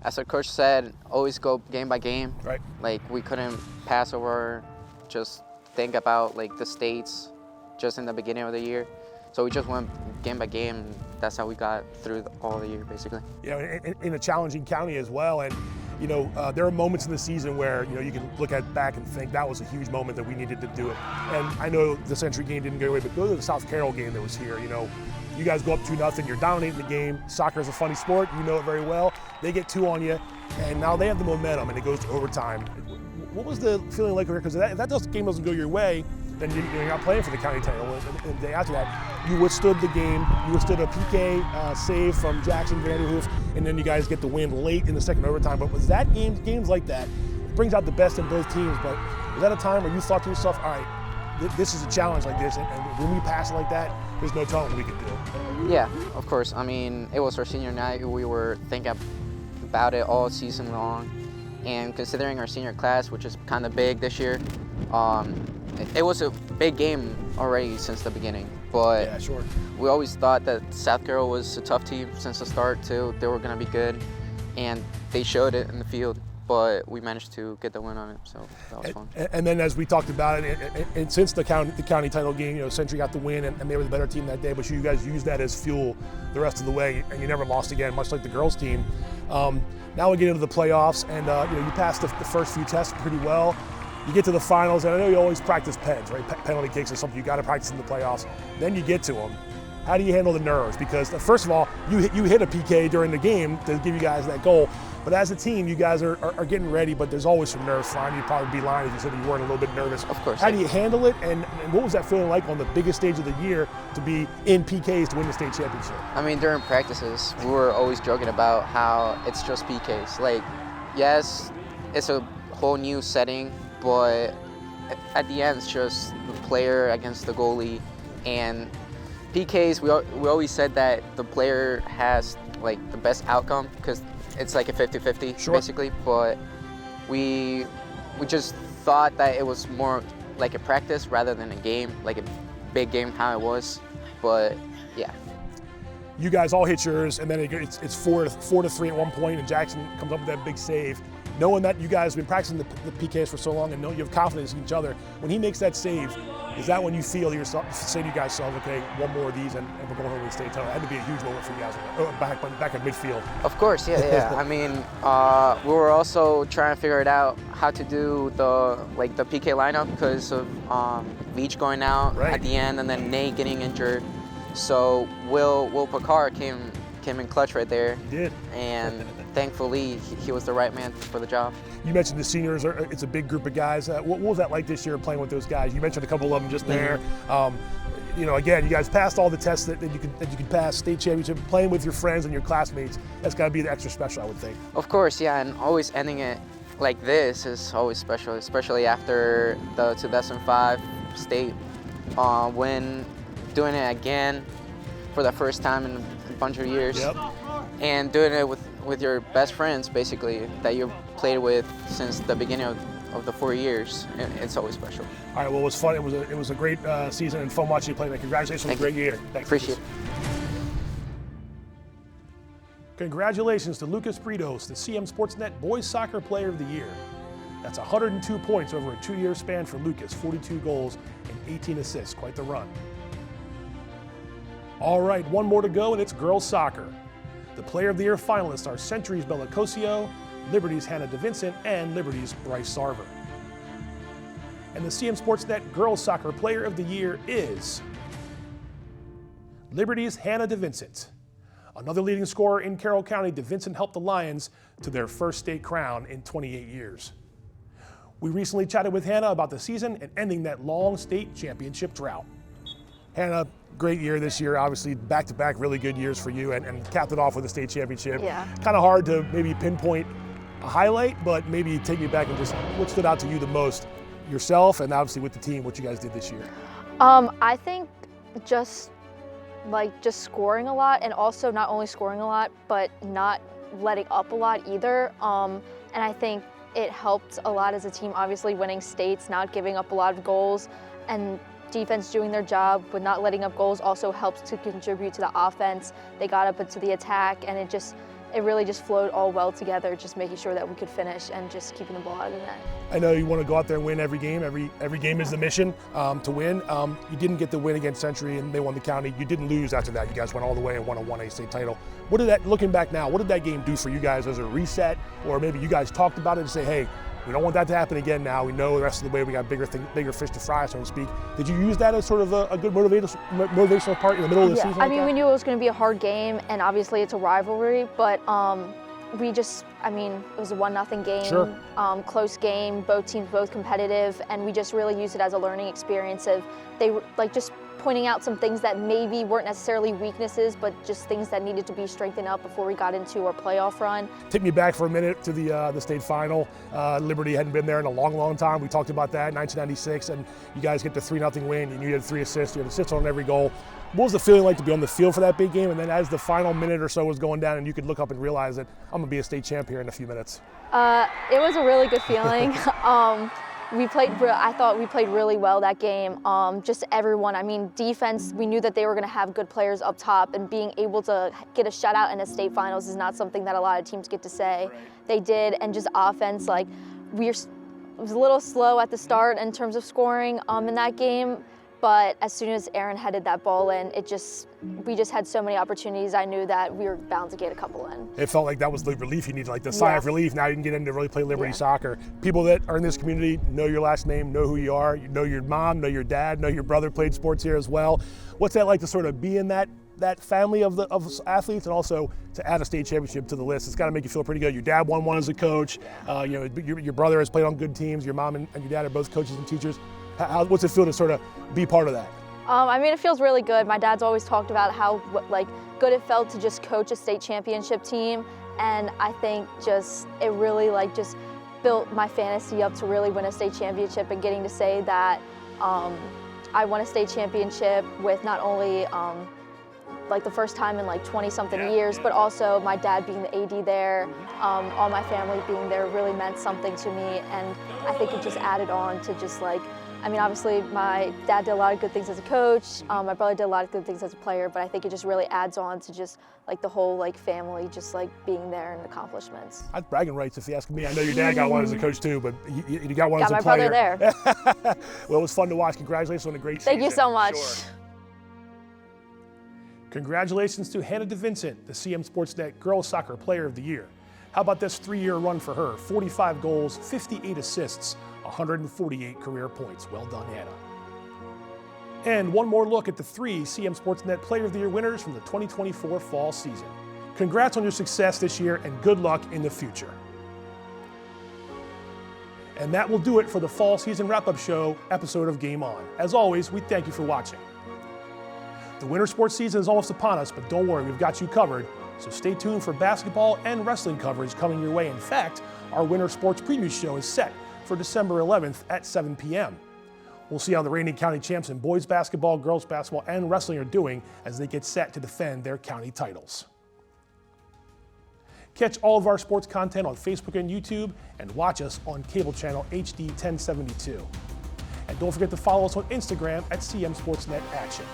Speaker 4: as our coach said, always go game by game.
Speaker 2: Right.
Speaker 4: We couldn't pass over, just think about the states just in the beginning of the year. So we just went game by game, and that's how we got through all the year, basically.
Speaker 2: In a challenging county as well, and there are moments in the season where you can look back and think that was a huge moment that we needed to do it. And I know the Century game didn't go away, but go to the South Carroll game that was here. You guys go up 2-0, you're dominating the game. Soccer is a funny sport, you know it very well. They get 2 on you, and now they have the momentum, and it goes to overtime. What was the feeling like? Because if that game doesn't go your way, then you're not playing for the county title. And the day after that, you withstood the game. You withstood a PK save from Jackson Vanderhoof, and then you guys get the win late in the second overtime. But was that games like that, it brings out the best in both teams. But was that a time where you thought to yourself, all right, this is a challenge like this, and when we pass it like that, there's no telling what we could do?
Speaker 4: Yeah, of course. I mean, it was our senior night. We were thinking about it all season long. And considering our senior class, which is kind of big this year, it was a big game already since the beginning. but
Speaker 2: yeah, sure.
Speaker 4: we always thought that South Carroll was a tough team since the start too. They were going to be good, and they showed it in the field. But we managed to get the win on it, so that was fun.
Speaker 2: And then, as we talked about it, and since the county title game, Century got the win, and they were the better team that day. But you guys used that as fuel the rest of the way, and you never lost again, much like the girls' team. Now we get into the playoffs, and you passed the first few tests pretty well. You get to the finals, and I know you always practice pens, right? Penalty kicks are something you got to practice in the playoffs. Then you get to them. How do you handle the nerves? Because first of all, you hit a PK during the game to give you guys that goal. But as a team, you guys are getting ready, but there's always some nerves flying. You'd probably be lying if you said you weren't a little bit nervous.
Speaker 4: Of course.
Speaker 2: How do you handle it, and what was that feeling like on the biggest stage of the year to be in PKs to win the state championship?
Speaker 4: I mean, during practices, we were always joking about how it's just PKs. Like, yes, it's a whole new setting, but at the end, it's just the player against the goalie. And PKs, we always said that the player has like the best outcome because it's like a 50-50
Speaker 2: sure.
Speaker 4: basically, but we just thought that it was more like a practice rather than a game, like a big game how it was. But yeah.
Speaker 2: You guys all hit yours, and then it's 4-3 at one point, and Jackson comes up with that big save. Knowing that you guys have been practicing the PKs for so long and know you have confidence in each other, when he makes that save, is that when you feel yourself, say to you guys, okay, one more of these and we're going home with the state title? It had to be a huge moment for you guys back at midfield.
Speaker 4: Of course, yeah. I mean, we were also trying to figure it out how to do the PK lineup because of Leach going out at the end and then Nate getting injured. So Will Picard came in clutch right there.
Speaker 2: He did.
Speaker 4: And thankfully, he was the right man for the job.
Speaker 2: You mentioned the seniors, it's a big group of guys. What was that like this year playing with those guys? You mentioned a couple of them just there. Again, you guys passed all the tests that you could pass, state championship, playing with your friends and your classmates. That's got to be the extra special, I would think.
Speaker 4: Of course, yeah, and always ending it like this is always special, especially after the 2005 state win, doing it again for the first time in a bunch of years.
Speaker 2: Yep.
Speaker 4: And doing it with your best friends, basically, that you played with since the beginning of the 4 years. It's always special.
Speaker 2: All right, well, it was fun. It was a great season and fun watching you play. Congratulations on a great year. Thanks.
Speaker 4: Appreciate it.
Speaker 2: Congratulations to Lucas Britos, the CMSportsNet Boys Soccer Player of the Year. That's 102 points over a 2-year span for Lucas, 42 goals and 18 assists. Quite the run. All right, one more to go, and it's girls soccer. The Player of the Year finalists are Century's Bella Cosio, Liberty's Hannah DeVincent, and Liberty's Bryce Sarver. And the CMSportsNet Girls Soccer Player of the Year is Liberty's Hannah DeVincent. Another leading scorer in Carroll County, DeVincent helped the Lions to their first state crown in 28 years. We recently chatted with Hannah about the season and ending that long state championship drought. Hannah, great year this year, obviously back-to-back really good years for you and capped it off with a state championship.
Speaker 3: Yeah.
Speaker 2: Kind of hard to maybe pinpoint a highlight, but maybe take me back and just what stood out to you the most, yourself and obviously with the team, what you guys did this year.
Speaker 8: I think just scoring a lot, and also not only scoring a lot, but not letting up a lot either. And I think it helped a lot as a team, obviously winning states, not giving up a lot of goals, and defense doing their job with not letting up goals also helps to contribute to the offense. They got up into the attack, and it really just flowed all well together, just making sure that we could finish and just keeping the ball out of the net. I
Speaker 2: know you want to go out there and win every game. Every game is the mission to win. You didn't get the win against Century, and they won the county. You didn't lose after that. You guys went all the way and won a 1A state title. Looking back now, what did that game do for you guys as a reset? Or maybe you guys talked about it and say, hey, we don't want that to happen again now. We know the rest of the way we got bigger fish to fry, so to speak. Did you use that as sort of a good motivational part in the middle of the season?
Speaker 8: I mean, we knew it was going to be a hard game, and obviously it's a rivalry, but it was a 1-0 game,
Speaker 2: sure.
Speaker 8: Close game, both teams both competitive, and we just really used it as a learning experience of just pointing out some things that maybe weren't necessarily weaknesses, but just things that needed to be strengthened up before we got into our playoff run.
Speaker 2: Take me back for a minute to the state final. Liberty hadn't been there in a long, long time. We talked about that in 1996, and you guys get the 3-0 win, and you had 3 assists. You had assists on every goal. What was the feeling like to be on the field for that big game? And then as the final minute or so was going down and you could look up and realize that I'm going to be a state champ here in a few minutes?
Speaker 8: It was a really good feeling. I thought we played really well that game. Just everyone. I mean, defense, we knew that they were going to have good players up top, and being able to get a shutout in a state finals is not something that a lot of teams get to say. Right. They did, and just offense, like it was a little slow at the start in terms of scoring in that game. But as soon as Aaron headed that ball in, we just had so many opportunities. I knew that we were bound to get a couple in.
Speaker 2: It felt like that was the relief you needed, like the sigh of relief. Now you can get in to really play Liberty soccer. People that are in this community know your last name, know who you are, you know your mom, know your dad, know your brother played sports here as well. What's that like to sort of be in that family of athletes, and also to add a state championship to the list? It's got to make you feel pretty good. Your dad won one as a coach. Your brother has played on good teams. Your mom and your dad are both coaches and teachers. What's it feel to sort of be part of that?
Speaker 8: I mean, it feels really good. My dad's always talked about how good it felt to just coach a state championship team, and I think it really just built my fantasy up to really win a state championship, and getting to say that I won a state championship with not only the first time in 20-something years, but also my dad being the AD there, all my family being there really meant something to me, and I think it just added on to just I mean, obviously my dad did a lot of good things as a coach, my brother did a lot of good things as a player, but I think it just really adds on to just the whole family just being there and accomplishments.
Speaker 2: That's bragging rights if you ask me. I know your dad got one as a coach too, but you got one as a player.
Speaker 8: Got my brother there.
Speaker 2: Well, it was fun to watch. Congratulations on a great season.
Speaker 8: Thank you so much.
Speaker 2: Sure. Congratulations to Hannah DeVincent, the CMSportsNet Girls Soccer Player of the Year. How about this 3-year run for her? 45 goals, 58 assists, 148 career points. Well done, Hannah. And one more look at the 3 CMSportsNet Player of the Year winners from the 2024 fall season. Congrats on your success this year, and good luck in the future. And that will do it for the fall season wrap-up show episode of Game On. As always, we thank you for watching. The winter sports season is almost upon us, but don't worry, we've got you covered. So stay tuned for basketball and wrestling coverage coming your way. In fact, our winter sports preview show is set for December 11th at 7 p.m. We'll see how the reigning county champs in boys basketball, girls basketball, and wrestling are doing as they get set to defend their county titles. Catch all of our sports content on Facebook and YouTube, and watch us on cable channel HD 1072. And don't forget to follow us on Instagram at CMSportsNet Action.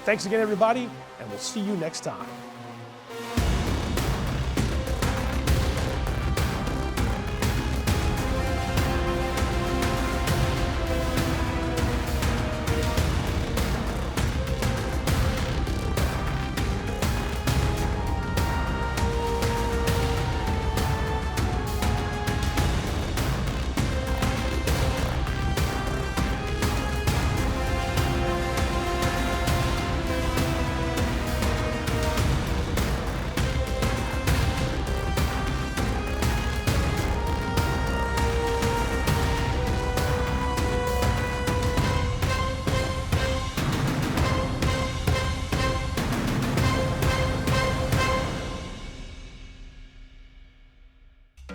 Speaker 2: Thanks again, everybody, and we'll see you next time.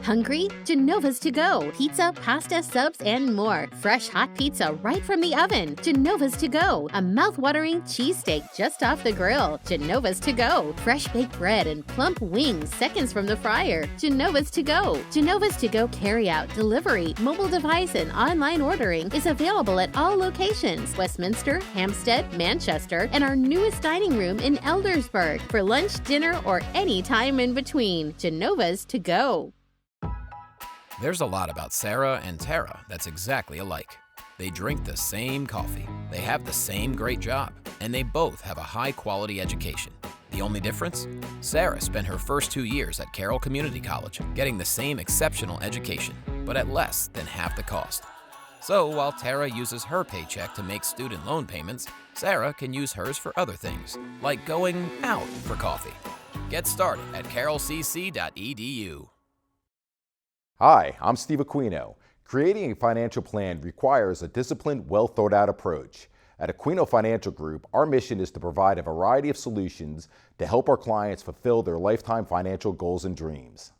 Speaker 5: Hungry? Genova's to go. Pizza, pasta, subs, and more. Fresh hot pizza right from the oven. Genova's to go. A mouth-watering cheesesteak just off the grill. Genova's to go. Fresh baked bread and plump wings seconds from the fryer. Genova's to go. Genova's to go carry-out, delivery, mobile device, and online ordering is available at all locations. Westminster, Hampstead, Manchester, and our newest dining room in Eldersburg. For lunch, dinner, or any time in between. Genova's to go.
Speaker 6: There's a lot about Sarah and Tara that's exactly alike. They drink the same coffee, they have the same great job, and they both have a high-quality education. The only difference? Sarah spent her first 2 years at Carroll Community College, getting the same exceptional education, but at less than half the cost. So while Tara uses her paycheck to make student loan payments, Sarah can use hers for other things, like going out for coffee. Get started at carrollcc.edu.
Speaker 7: Hi, I'm Steve Aquino. Creating a financial plan requires a disciplined, well-thought-out approach. At Aquino Financial Group, our mission is to provide a variety of solutions to help our clients fulfill their lifetime financial goals and dreams.